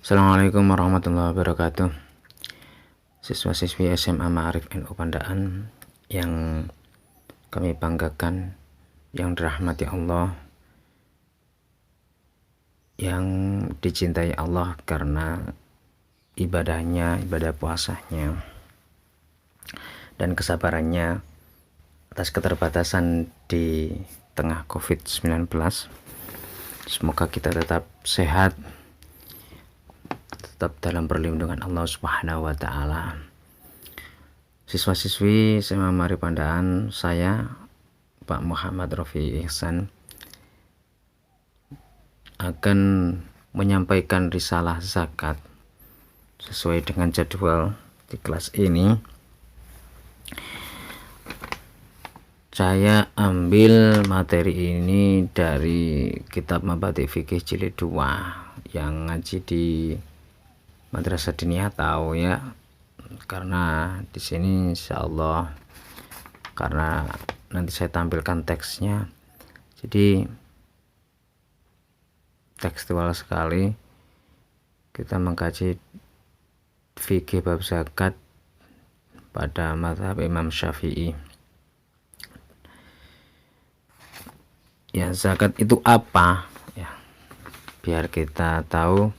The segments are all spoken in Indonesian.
Assalamualaikum warahmatullahi wabarakatuh. Siswa-siswi SMA Ma'arif NU Pandaan yang kami banggakan, yang dirahmati Allah, yang dicintai Allah karena ibadahnya, ibadah puasanya, dan kesabarannya atas keterbatasan di tengah COVID-19. Semoga kita tetap sehat, tetap dalam perlindungan Allah Subhanahu wa Ta'ala. Siswa-siswi SMA Ma'arif Pandaan, saya Pak Muhammad Rofi Ihsan akan menyampaikan risalah zakat sesuai dengan jadwal di kelas ini. Saya ambil materi ini dari kitab Mabadik Fikih Jilid 2. Yang ngaji di Madrasah Diniyah tahu ya, karena di sini insyaallah, karena nanti saya tampilkan teksnya, jadi tekstual sekali. Kita mengkaji fikih bab zakat pada mazhab Imam Syafi'i. Ya, zakat itu apa ya, biar kita tahu.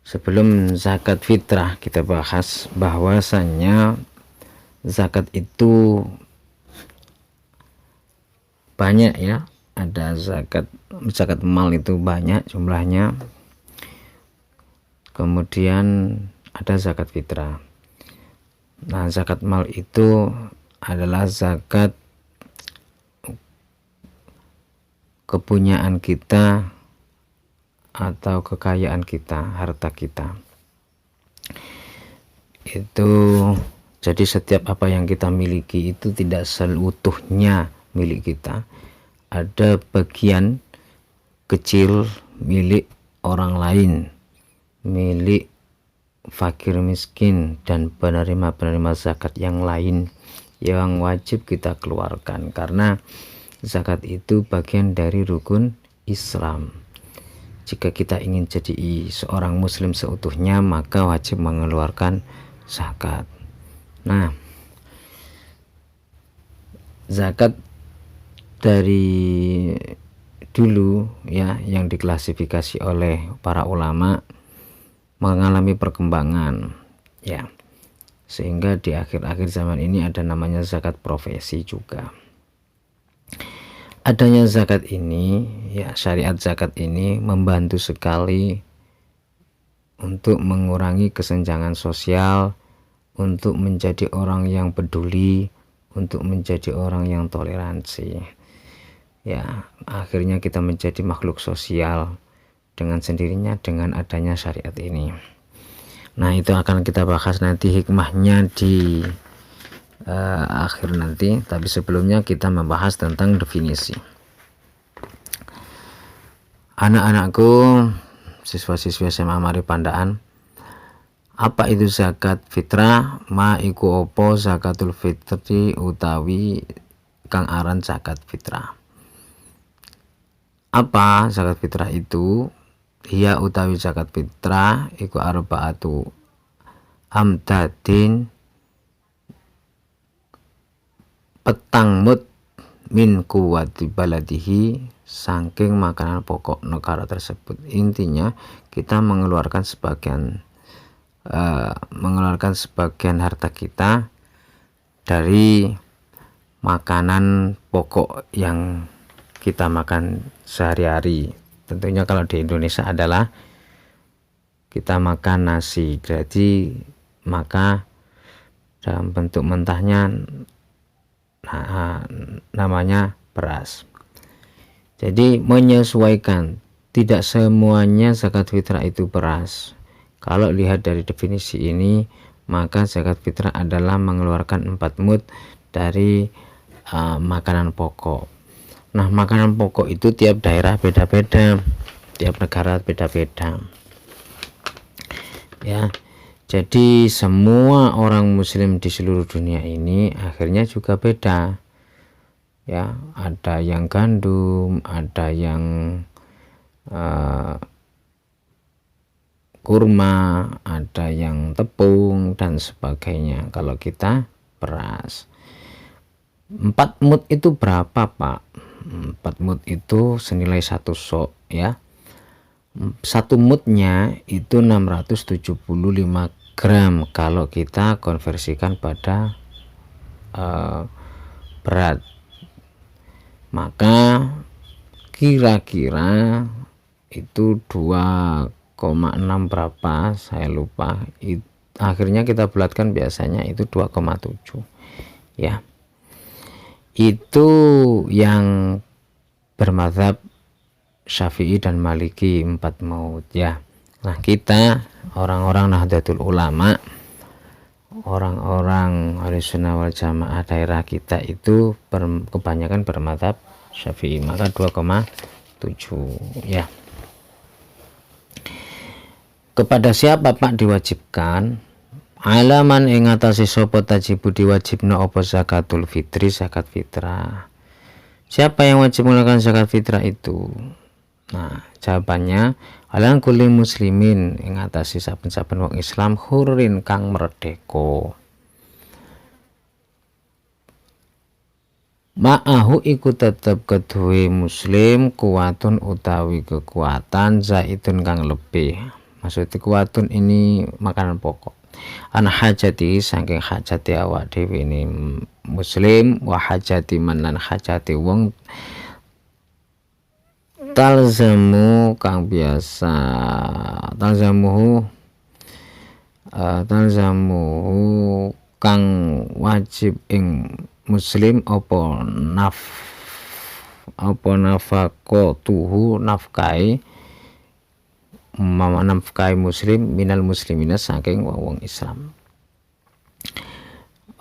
Sebelum zakat fitrah kita bahas bahwasannya zakat itu banyak ya, ada zakat mal itu banyak jumlahnya, kemudian ada zakat fitrah. Nah, zakat mal itu adalah zakat kepunyaan kita atau kekayaan kita, harta kita. Itu jadi setiap apa yang kita miliki itu tidak seutuhnya milik kita. Ada bagian kecil milik orang lain, milik fakir miskin dan penerima-penerima zakat yang lain yang wajib kita keluarkan, karena zakat itu bagian dari rukun Islam. Jika kita ingin jadi seorang muslim seutuhnya, maka wajib mengeluarkan zakat. Nah, zakat dari dulu ya, yang diklasifikasi oleh para ulama mengalami perkembangan ya, sehingga di akhir-akhir zaman ini ada namanya zakat profesi juga. Adanya zakat ini ya, syariat zakat ini membantu sekali untuk mengurangi kesenjangan sosial, untuk menjadi orang yang peduli, untuk menjadi orang yang toleransi. Ya, akhirnya kita menjadi makhluk sosial dengan sendirinya dengan adanya syariat ini. Nah, itu akan kita bahas nanti hikmahnya di akhir nanti, tapi sebelumnya kita membahas tentang definisi. Anak-anakku, siswa-siswi SMA Ma'arif Pandaan, apa itu zakat fitrah? Ma iku opo zakatul fitri utawi kang aran zakat fitrah. Apa zakat fitrah itu? Hiya utawi zakat fitrah iku arba'atu amdadin, petang mut min kuwati baladihi, saking makanan pokok negara tersebut. Intinya kita mengeluarkan sebagian harta kita dari makanan pokok yang kita makan sehari-hari. Tentunya kalau di Indonesia adalah kita makan nasi, jadi maka dalam bentuk mentahnya namanya beras. Jadi menyesuaikan, tidak semuanya zakat fitrah itu beras. Kalau lihat dari definisi ini, maka zakat fitrah adalah mengeluarkan 4 mud dari makanan pokok. Nah, makanan pokok itu tiap daerah beda-beda, tiap negara beda-beda ya. Jadi semua orang muslim di seluruh dunia ini akhirnya juga beda ya, ada yang gandum, ada yang kurma, ada yang tepung dan sebagainya. Kalau kita beras 4 mud itu berapa Pak? 4 mud itu senilai 1 sok ya. 1 mudnya itu 675 gram kalau kita konversikan pada berat. Maka kira-kira itu 2,6 berapa saya lupa. Akhirnya kita bulatkan, biasanya itu 2,7 ya. Itu yang bermadzhab Syafi'i dan Maliki 4 maud ya. Nah, kita orang-orang Nahdlatul Ulama, orang-orang Ahlussunnah wal Jamaah daerah kita itu kebanyakan bermadzhab Syafi'i, maka 2,7 ya. Kepada siapa Pak diwajibkan? Alaman ing atase sapa tajibu diwajibna apa zakatul fitri, zakat fitrah. Siapa yang wajib mengeluarkan zakat fitrah itu? Nah, jawabannya alang kulli muslimin ing atase saben-saben wong Islam hurin kang merdeka. Ma'ahu iku tetep kedue muslim kuwatun utawi kekuatan zaitun kang lebih. Maksudnya kuwatun ini makanan pokok. An hajati saking hajati awak dhewe ini muslim, wa hajati man lan hajati wong talzamu kang biasa talzamuhu kang wajib ing muslim apa nafaqatuhu nafkai muslim minal muslimina saking wong Islam.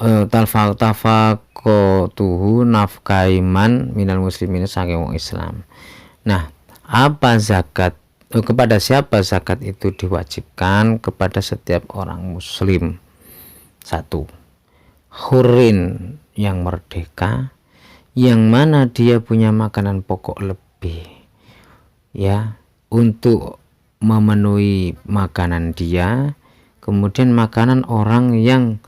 Tafaqatuhu nafkai man minal muslimina saking wong Islam. Nah, apa zakat? Kepada siapa zakat itu diwajibkan? Kepada setiap orang muslim. 1. Hurin yang merdeka, yang mana dia punya makanan pokok lebih ya, untuk memenuhi makanan dia, kemudian makanan orang yang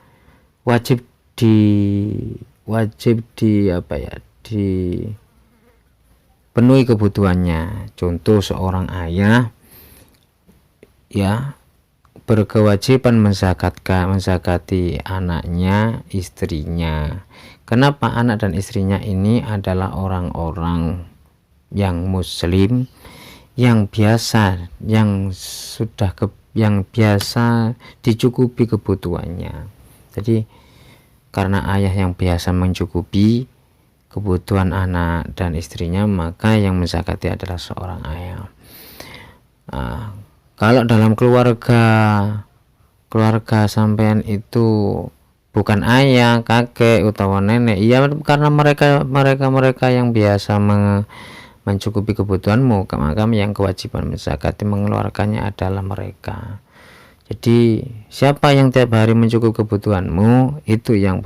wajib dipenuhi kebutuhannya. Contoh, seorang ayah ya berkewajiban menzakati anaknya, istrinya. Kenapa anak dan istrinya ini adalah orang-orang yang muslim, yang biasa, yang biasa dicukupi kebutuhannya. Jadi karena ayah yang biasa mencukupi kebutuhan anak dan istrinya, maka yang menzakati adalah seorang ayah. Kalau dalam keluarga sampean itu bukan ayah, kakek, utawa nenek, iya, karena mereka yang biasa mencukupi kebutuhanmu, maka yang kewajiban menzakati mengeluarkannya adalah mereka. Jadi siapa yang tiap hari mencukupi kebutuhanmu, itu yang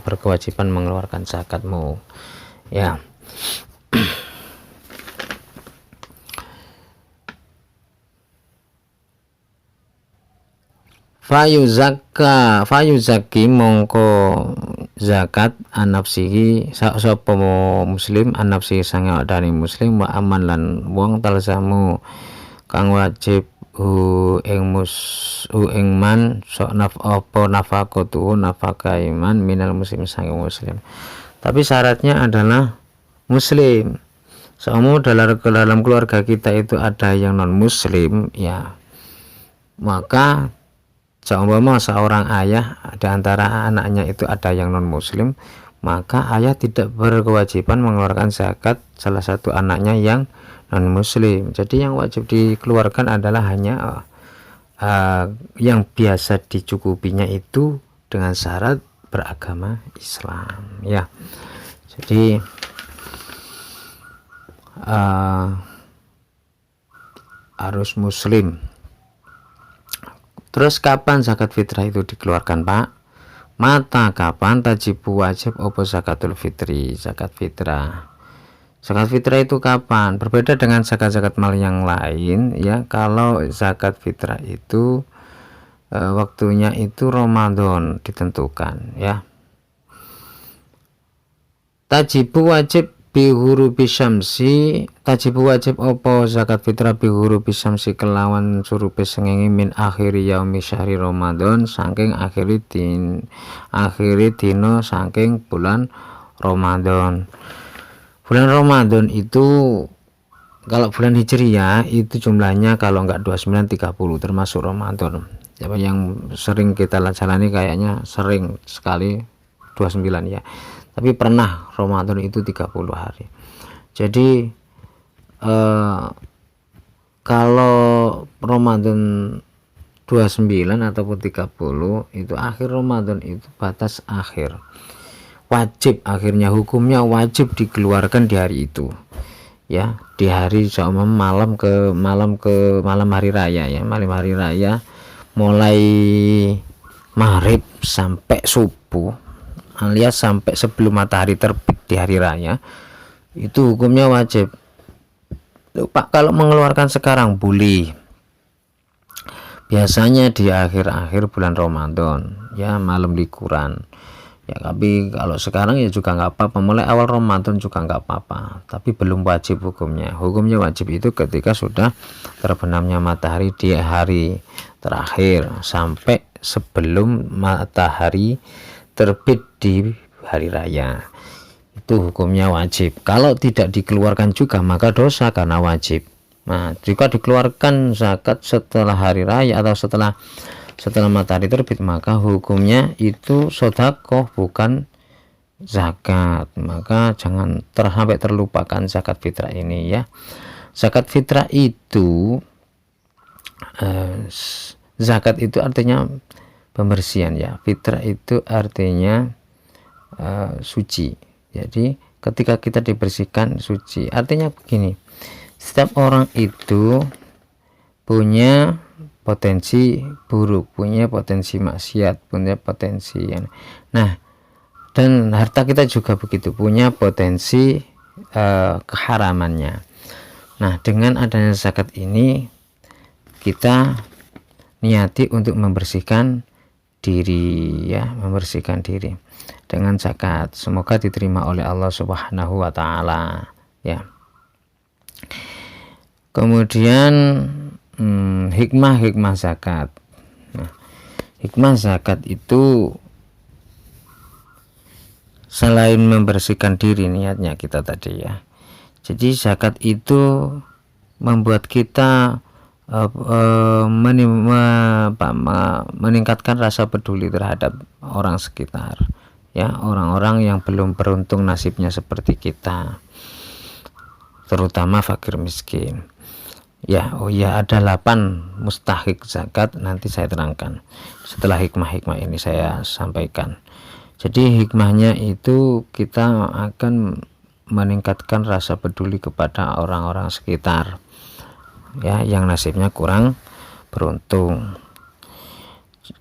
berkewajiban mengeluarkan zakatmu ya. Fayuzaki mongko zakat anafsihi sapa muslim anafsihi sange dari muslim, wa aman lan wong talzamu kang wajib ing man sok nafaqatu nafaka iman minal muslim sange muslim. Tapi syaratnya adalah muslim. Semua dalam keluarga kita itu ada yang non muslim ya, maka seumpama seorang ayah di antara anaknya itu ada yang non muslim, maka ayah tidak berkewajiban mengeluarkan zakat salah satu anaknya yang non muslim. Jadi yang wajib dikeluarkan adalah hanya yang biasa dicukupinya itu dengan syarat beragama Islam ya. Jadi harus muslim. Terus kapan zakat fitrah itu dikeluarkan Pak? Mata kapan tajibu wajib opo zakatul fitri, zakat fitrah? Zakat fitrah itu kapan? Berbeda dengan zakat-zakat mal yang lain ya. Kalau zakat fitrah itu waktunya itu Ramadan ditentukan ya. Tajibu wajib bihuru bisyamsi, tajibu wajib opo zakat fitrah bihuru bisyamsi kelawan surupe sengenge min akhiri yaumi syahri Ramadan, saking akhiri dino saking bulan Ramadan. Bulan Ramadan itu kalau bulan Hijriah itu jumlahnya kalau enggak 29 30 termasuk Ramadan. Yang sering kita jalani kayaknya sering sekali 29 ya. Tapi pernah Ramadan itu 30 hari. Jadi kalau Ramadan 29 ataupun 30 itu akhir Ramadan itu batas akhir. Wajib, akhirnya hukumnya wajib dikeluarkan di hari itu. Ya, di hari malam hari raya ya, malam hari raya mulai maghrib sampai subuh alias sampai sebelum matahari terbit di hari raya itu hukumnya wajib. Pak, kalau mengeluarkan sekarang boleh, biasanya di akhir-akhir bulan Ramadan ya, malam likuran ya. Tapi kalau sekarang ya juga nggak apa-apa, mulai awal Ramadan juga nggak apa-apa, tapi belum wajib hukumnya. Hukumnya wajib itu ketika sudah terbenamnya matahari di hari terakhir sampai sebelum matahari terbit di hari raya, itu hukumnya wajib. Kalau tidak dikeluarkan juga maka dosa karena wajib. Nah, jika dikeluarkan zakat setelah hari raya atau setelah matahari terbit maka hukumnya itu sedekah bukan zakat. Maka jangan sampai terlupakan zakat fitrah ini ya. Zakat fitrah itu zakat itu artinya pembersihan ya. Fitrah itu artinya suci. Jadi ketika kita dibersihkan suci, artinya begini, setiap orang itu punya potensi buruk, punya potensi maksiat, punya potensi yang dan harta kita juga begitu, punya potensi keharamannya. Nah, dengan adanya zakat ini kita niati untuk membersihkan diri ya, membersihkan diri dengan zakat. Semoga diterima oleh Allah Subhanahu wa taala ya. Kemudian hikmah zakat. Nah, hikmah zakat itu selain membersihkan diri niatnya kita tadi ya. Jadi zakat itu membuat kita meningkatkan rasa peduli terhadap orang sekitar ya, orang-orang yang belum beruntung nasibnya seperti kita, terutama fakir miskin ya. Oh ya, ada 8 mustahik zakat, nanti saya terangkan setelah hikmah ini saya sampaikan. Jadi hikmahnya itu kita akan meningkatkan rasa peduli kepada orang-orang sekitar ya, yang nasibnya kurang beruntung.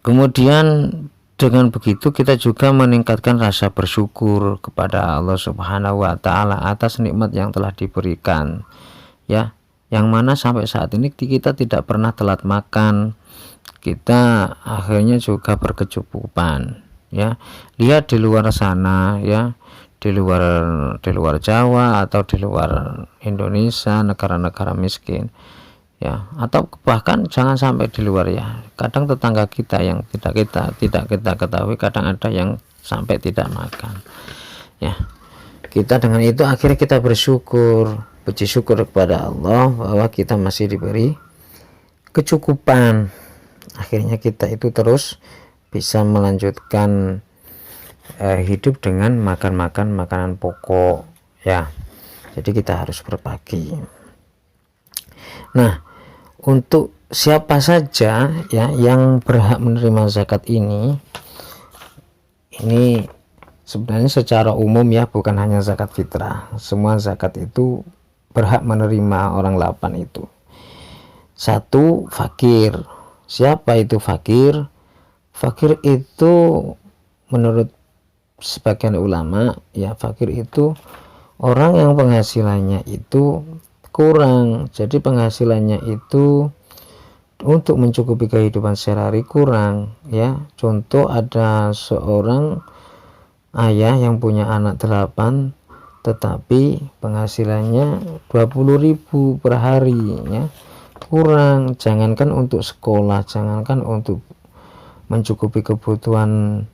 Kemudian dengan begitu kita juga meningkatkan rasa bersyukur kepada Allah Subhanahu wa taala atas nikmat yang telah diberikan ya, yang mana sampai saat ini kita tidak pernah telat makan, kita akhirnya juga berkecukupan ya. Lihat di luar sana ya, di luar Jawa atau di luar Indonesia, negara-negara miskin ya, atau bahkan jangan sampai di luar ya, kadang tetangga kita yang tidak kita ketahui, kadang ada yang sampai tidak makan ya. Kita dengan itu akhirnya kita bersyukur, puji syukur kepada Allah bahwa kita masih diberi kecukupan. Akhirnya kita itu terus bisa melanjutkan hidup dengan makan makanan pokok ya. Jadi kita harus berbagi. Nah, untuk siapa saja ya yang berhak menerima zakat ini sebenarnya secara umum ya, bukan hanya zakat fitrah. Semua zakat itu berhak menerima orang 8 itu. 1, fakir. Siapa itu fakir? Fakir itu menurut sebagian ulama ya, fakir itu orang yang penghasilannya itu kurang, jadi penghasilannya itu untuk mencukupi kehidupan sehari-hari kurang, ya. Contoh, ada seorang ayah yang punya anak 8 tetapi penghasilannya 20.000 per hari, ya, kurang. Jangankan untuk sekolah, jangankan untuk mencukupi kebutuhan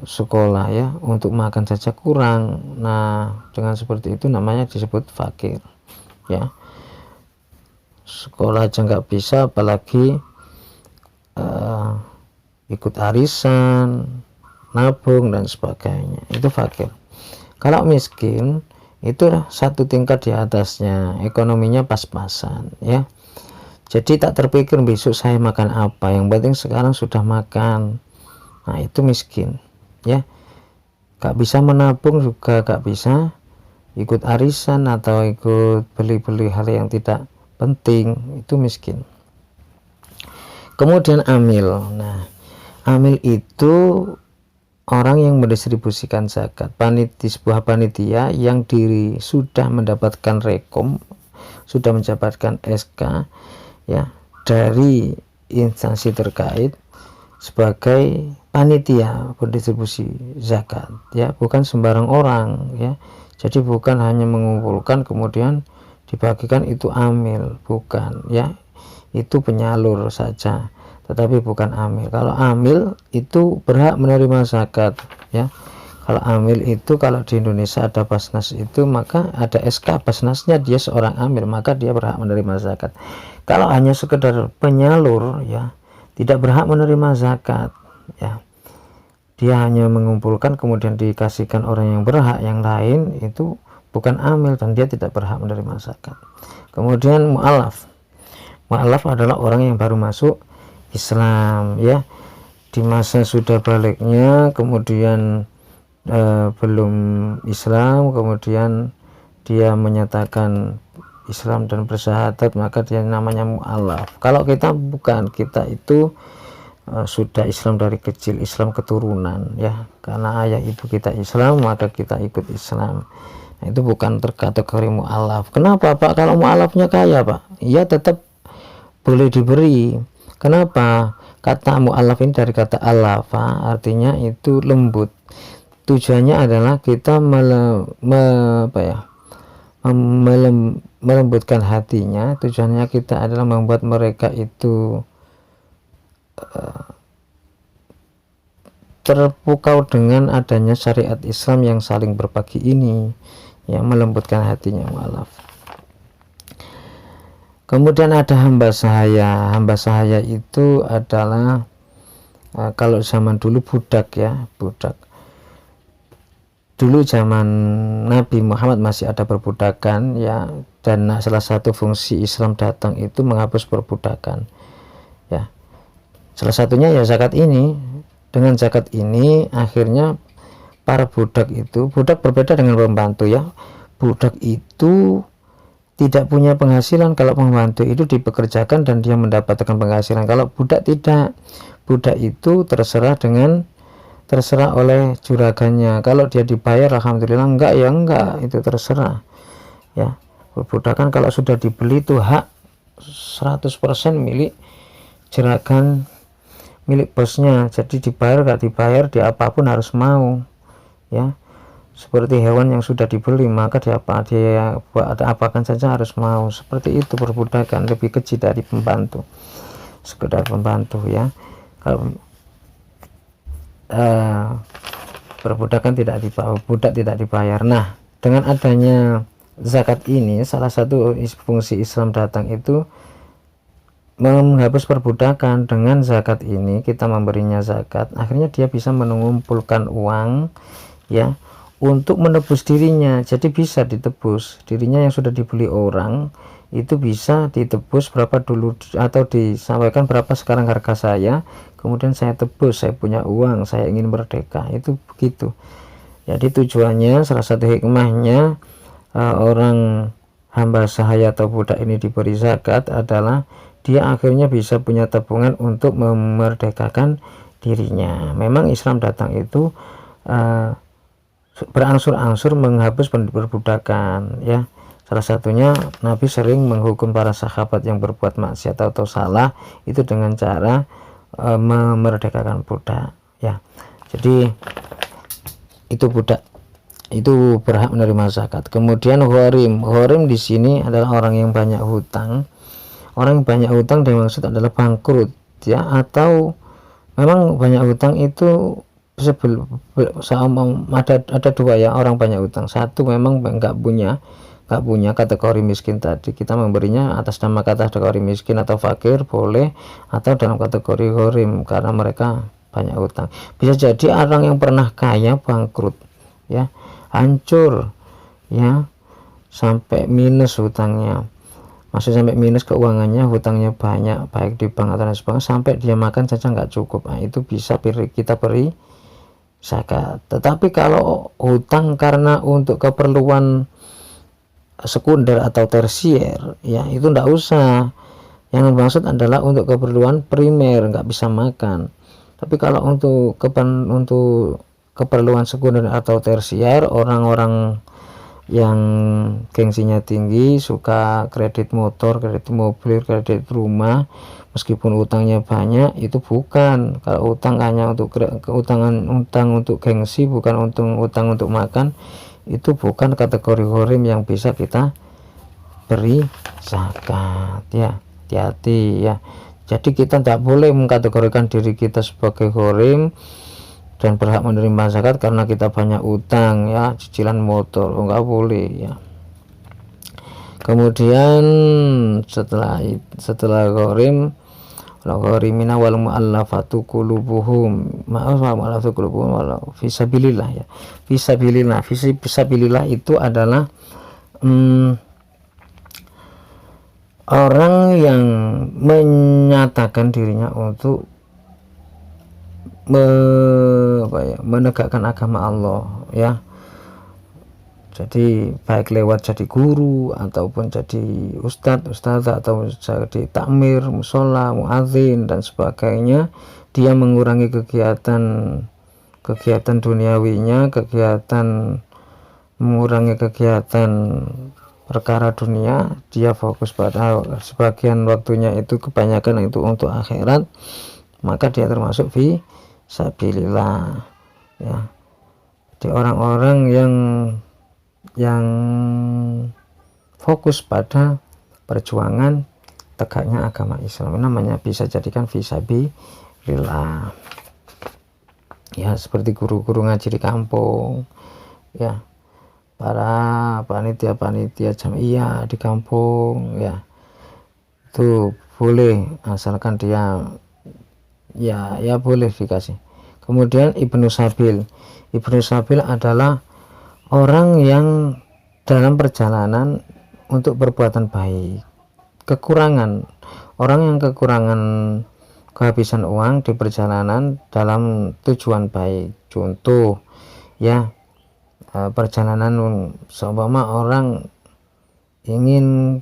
sekolah, ya, untuk makan saja kurang. Nah, dengan seperti itu namanya disebut fakir, ya. Sekolah aja nggak bisa, apalagi ikut arisan, nabung dan sebagainya, itu fakir. Kalau miskin itu satu tingkat di atasnya, ekonominya pas-pasan, ya. Jadi tak terpikir besok saya makan apa, yang penting sekarang sudah makan. Nah, itu miskin, ya. Gak bisa menabung, juga gak bisa ikut arisan atau ikut beli-beli hal yang tidak penting, itu miskin. Kemudian amil. Nah, amil itu orang yang mendistribusikan zakat, sebuah panitia yang sudah mendapatkan rekom, sudah mendapatkan SK, ya, dari instansi terkait sebagai panitia pendistribusi zakat, ya, bukan sembarang orang, ya. Jadi bukan hanya mengumpulkan kemudian dibagikan, itu amil, bukan, ya, itu penyalur saja, tetapi bukan amil. Kalau amil itu berhak menerima zakat, ya. Kalau amil itu, kalau di Indonesia ada Basnas itu, maka ada SK Basnasnya, dia seorang amil, maka dia berhak menerima zakat. Kalau hanya sekedar penyalur, ya, tidak berhak menerima zakat, ya. Dia hanya mengumpulkan kemudian dikasihkan orang yang berhak, yang lain itu bukan amil dan dia tidak berhak menerima zakat. Kemudian mu'alaf. Mu'alaf adalah orang yang baru masuk Islam, ya, di masa sudah baliknya, kemudian belum Islam, kemudian dia menyatakan Islam dan bersyahadat, maka dia namanya mu'alaf. Kalau kita bukan, kita itu sudah Islam dari kecil, Islam keturunan, ya, karena ayah ibu kita Islam maka kita ikut Islam. Nah, itu bukan terkategori mu'alaf. Kenapa, Pak? Kalau mu'alafnya kaya, Pak, ya tetap boleh diberi. Kenapa? Kata mu'alaf ini dari kata alafa, artinya itu lembut. Tujuannya adalah kita melembutkan hatinya. Tujuannya kita adalah membuat mereka itu terpukau dengan adanya syariat Islam yang saling berbagi ini, yang melembutkan hatinya mu'alaf. Kemudian ada hamba sahaya. Hamba sahaya itu adalah kalau zaman dulu budak, ya, budak. Dulu zaman Nabi Muhammad masih ada perbudakan, ya, dan salah satu fungsi Islam datang itu menghapus perbudakan, ya. Salah satunya ya zakat ini. Dengan zakat ini akhirnya para budak itu, budak berbeda dengan pembantu, ya. Budak itu tidak punya penghasilan, kalau pembantu itu dipekerjakan dan dia mendapatkan penghasilan. Kalau budak tidak, budak itu terserah oleh juragannya. Kalau dia dibayar alhamdulillah, enggak ya enggak, itu terserah, ya. Perbudakan kalau sudah dibeli itu hak 100% milik juragan, milik bosnya. Jadi dibayar gak dibayar, dia apapun harus mau, ya. Seperti hewan yang sudah dibeli, maka dia apakan saja harus mau. Seperti itu perbudakan, lebih kecil dari pembantu, sekedar pembantu, ya. Kalau perbudakan budak tidak dibayar. Nah, dengan adanya zakat ini, salah satu fungsi Islam datang itu menghapus perbudakan. Dengan zakat ini kita memberinya zakat, akhirnya dia bisa mengumpulkan uang, ya, untuk menebus dirinya. Jadi bisa ditebus dirinya yang sudah dibeli orang, itu bisa ditebus berapa dulu, atau disampaikan berapa sekarang harga saya, kemudian saya tebus, saya punya uang, saya ingin merdeka, itu begitu. Jadi tujuannya, salah satu hikmahnya orang hamba sahaya atau budak ini diberi zakat adalah dia akhirnya bisa punya tabungan untuk memerdekakan dirinya. Memang Islam datang itu berangsur-angsur menghapus perbudakan, ya. Salah satunya Nabi sering menghukum para sahabat yang berbuat maksiat atau salah itu dengan cara memerdekakan budak, ya. Jadi itu budak itu berhak menerima zakat. Kemudian gharim di sini adalah orang yang banyak hutang. Orang yang banyak hutang dimaksud adalah bangkrut, ya, atau memang banyak hutang itu ada dua, ya, orang banyak hutang. Satu memang nggak punya kategori miskin tadi, kita memberinya atas nama kategori miskin atau fakir boleh, atau dalam kategori gharim karena mereka banyak hutang. Bisa jadi orang yang pernah kaya bangkrut, ya, hancur, ya, sampai minus hutangnya, maksudnya sampai minus keuangannya, hutangnya banyak baik di bank atau lain sebagainya, sampai dia makan saja nggak cukup. Nah, itu bisa kita beri zakat. Tetapi kalau hutang karena untuk keperluan sekunder atau tersier, ya, itu nggak usah. Yang dimaksud adalah untuk keperluan primer, nggak bisa makan. Tapi kalau untuk keperluan sekunder atau tersier, orang-orang yang gengsinya tinggi, suka kredit motor, kredit mobil, kredit rumah, meskipun utangnya banyak, itu bukan. Kalau utang hanya untuk utang untuk gengsi, bukan utang untuk makan, itu bukan kategori gharim yang bisa kita beri zakat, ya. Hati-hati, ya. Jadi kita tidak boleh mengkategorikan diri kita sebagai gharim dan berhak menerima zakat karena kita banyak utang, ya, cicilan motor, enggak boleh, ya. Kemudian setelah gharim, gharimina wal mu'allafatu qulubuhum, mu'allafatu qulubuhum wal fisabilillah, ya. Fisabilillah itu adalah orang yang menyatakan dirinya untuk menegakkan agama Allah, ya. Jadi baik lewat jadi guru ataupun jadi ustadzah atau jadi takmir, musola, muadzin dan sebagainya, dia mengurangi kegiatan duniawinya, mengurangi kegiatan perkara dunia, dia fokus pada sebagian waktunya itu, kebanyakan itu untuk akhirat, maka dia termasuk fisabilillah, ya. Jadi orang-orang yang fokus pada perjuangan tegaknya agama Islam namanya bisa jadikan fisabilillah, ya. Seperti guru-guru ngaji di kampung, ya, para panitia jamiah di kampung, ya, itu boleh asalkan dia, ya boleh dikasih. Kemudian Ibnu Sabil adalah orang yang dalam perjalanan untuk perbuatan baik, orang yang kekurangan kehabisan uang di perjalanan dalam tujuan baik. Contoh, ya, perjalanan seumpama orang ingin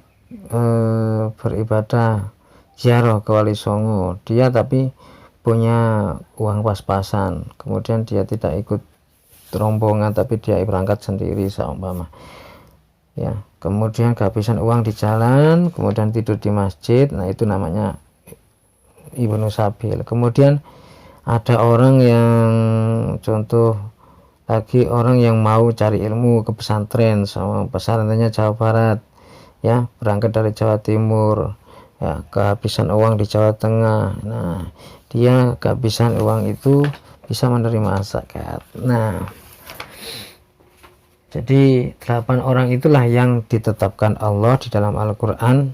beribadah ziarah ke Wali Songo, dia tapi punya uang pas-pasan, kemudian dia tidak ikut rombongan tapi dia berangkat sendiri seumpama, ya, kemudian kehabisan uang di jalan, kemudian tidur di masjid, nah itu namanya Ibnu Sabil. Kemudian ada orang yang contoh lagi, orang yang mau cari ilmu ke pesantren, sama pesantrennya Jawa Barat, ya, berangkat dari Jawa Timur, ya, kehabisan uang di Jawa Tengah, nah dia kehabisan uang itu bisa menerima zakat. Nah, jadi 8 orang itulah yang ditetapkan Allah di dalam Al-Quran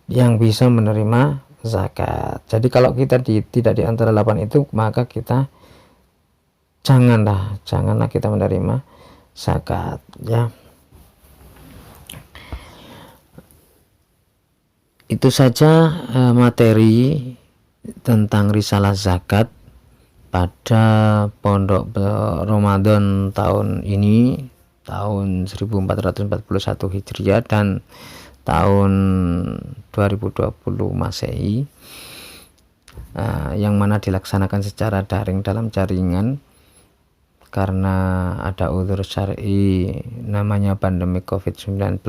yang bisa menerima zakat. Jadi kalau kita tidak di antara 8 itu, maka kita janganlah kita menerima zakat, ya. Itu saja materi tentang risalah zakat pada pondok Ramadan tahun ini, tahun 1441 Hijriah dan tahun 2020 Masehi, yang mana dilaksanakan secara daring dalam jaringan karena ada udzur syar'i namanya pandemi COVID-19.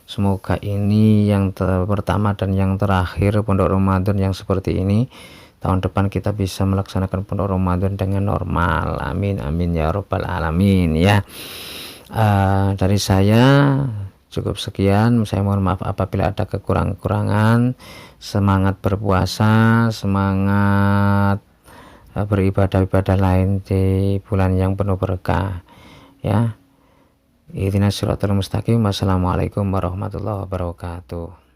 Semoga ini yang pertama dan yang terakhir pondok Ramadan yang seperti ini. Tahun depan kita bisa melaksanakan pondok Ramadan dengan normal. Amin amin ya robbal alamin ya. Dari saya cukup sekian. Saya mohon maaf apabila ada kekurangan-kekurangan. Semangat berpuasa, semangat beribadah-ibadah lain di bulan yang penuh berkah ya. Ihdinas siratal mustaqim. Wassalamualaikum warahmatullahi wabarakatuh.